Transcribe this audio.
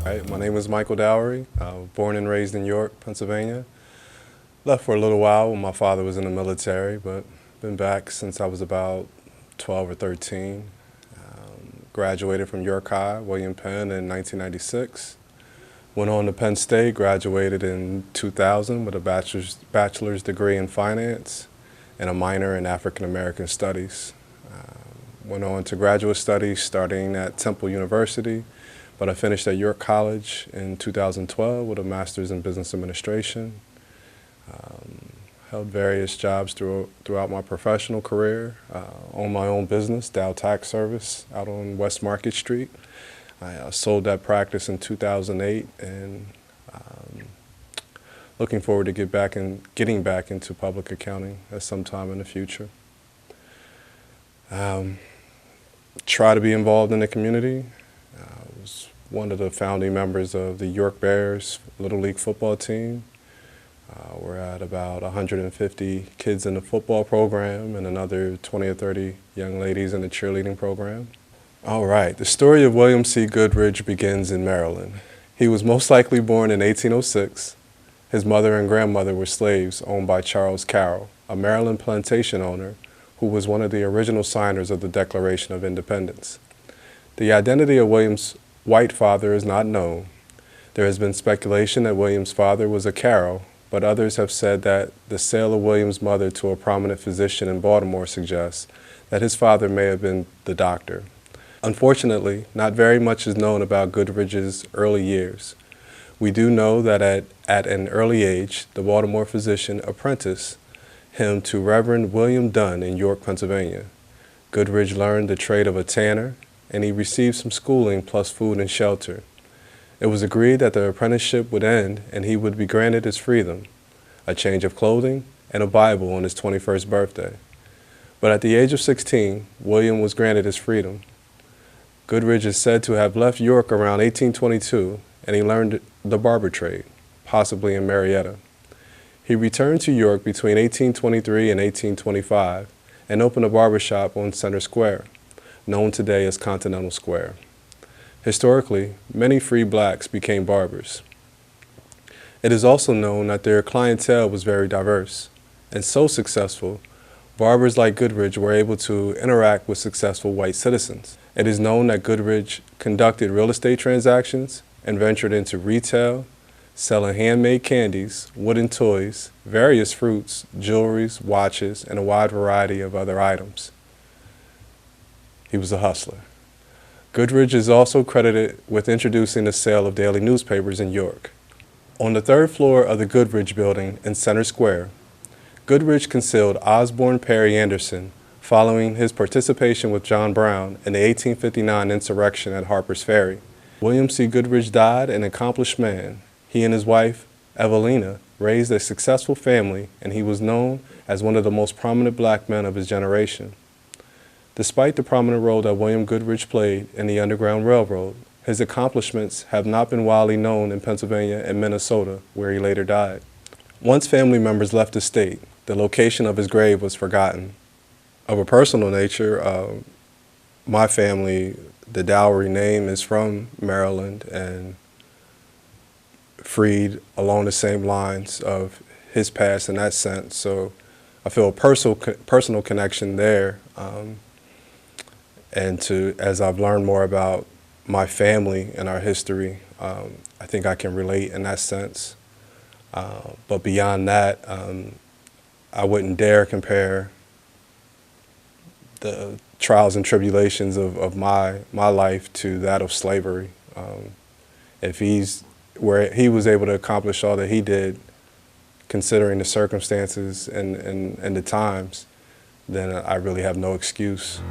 Hi, my name is Michael Doweary. Born and raised in York, Pennsylvania. Left for a little while when my father was in the military, but been back since I was about 12 or 13. Graduated from York High, William Penn in 1996. Went on to Penn State, graduated in 2000 with a bachelor's degree in finance and a minor in African American studies. Went on to graduate studies starting at Temple University, but I finished at York College in 2012 with a master's in business administration. Held various jobs throughout my professional career. Owned my own business, Dow Tax Service, out on West Market Street. I sold that practice in 2008, and looking forward to getting back into public accounting at some time in the future. Try to be involved in the community. I was one of the founding members of the York Bears Little League football team. We're at about 150 kids in the football program and another 20 or 30 young ladies in the cheerleading program. All right, the story of William C. Goodridge begins in Maryland. He was most likely born in 1806. His mother and grandmother were slaves owned by Charles Carroll, a Maryland plantation owner who was one of the original signers of the Declaration of Independence. The identity of William's white father is not known. There has been speculation that William's father was a Carroll, but others have said that the sale of William's mother to a prominent physician in Baltimore suggests that his father may have been the doctor. Unfortunately, not very much is known about Goodridge's early years. We do know that at an early age, the Baltimore physician apprenticed him to Reverend William Dunn in York, Pennsylvania. Goodridge learned the trade of a tanner, and he received some schooling plus food and shelter. It was agreed that the apprenticeship would end and he would be granted his freedom, a change of clothing, and a Bible on his 21st birthday. But at the age of 16, William was granted his freedom. Goodridge is said to have left York around 1822, and he learned the barber trade, possibly in Marietta. He returned to York between 1823 and 1825 and opened a barber shop on Center Square, known today as Continental Square. Historically, many free blacks became barbers. It is also known that their clientele was very diverse, and so successful, barbers like Goodridge were able to interact with successful white citizens. It is known that Goodridge conducted real estate transactions and ventured into retail, selling handmade candies, wooden toys, various fruits, jewelries, watches, and a wide variety of other items. He was a hustler. Goodridge is also credited with introducing the sale of daily newspapers in York. On the third floor of the Goodridge building in Center Square, Goodridge concealed Osborne Perry Anderson following his participation with John Brown in the 1859 insurrection at Harper's Ferry. William C. Goodridge died an accomplished man. He and his wife, Evelina, raised a successful family, and he was known as one of the most prominent black men of his generation. Despite the prominent role that William Goodridge played in the Underground Railroad, his accomplishments have not been widely known in Pennsylvania and Minnesota, where he later died. Once family members left the state, the location of his grave was forgotten. Of a personal nature, my family, the Doweary name is from Maryland and freed along the same lines of his past in that sense. So I feel a personal connection there. And as I've learned more about my family and our history, I think I can relate in that sense. But beyond that, I wouldn't dare compare the trials and tribulations of my life to that of slavery. If where he was able to accomplish all that he did, considering the circumstances and the times, then I really have no excuse.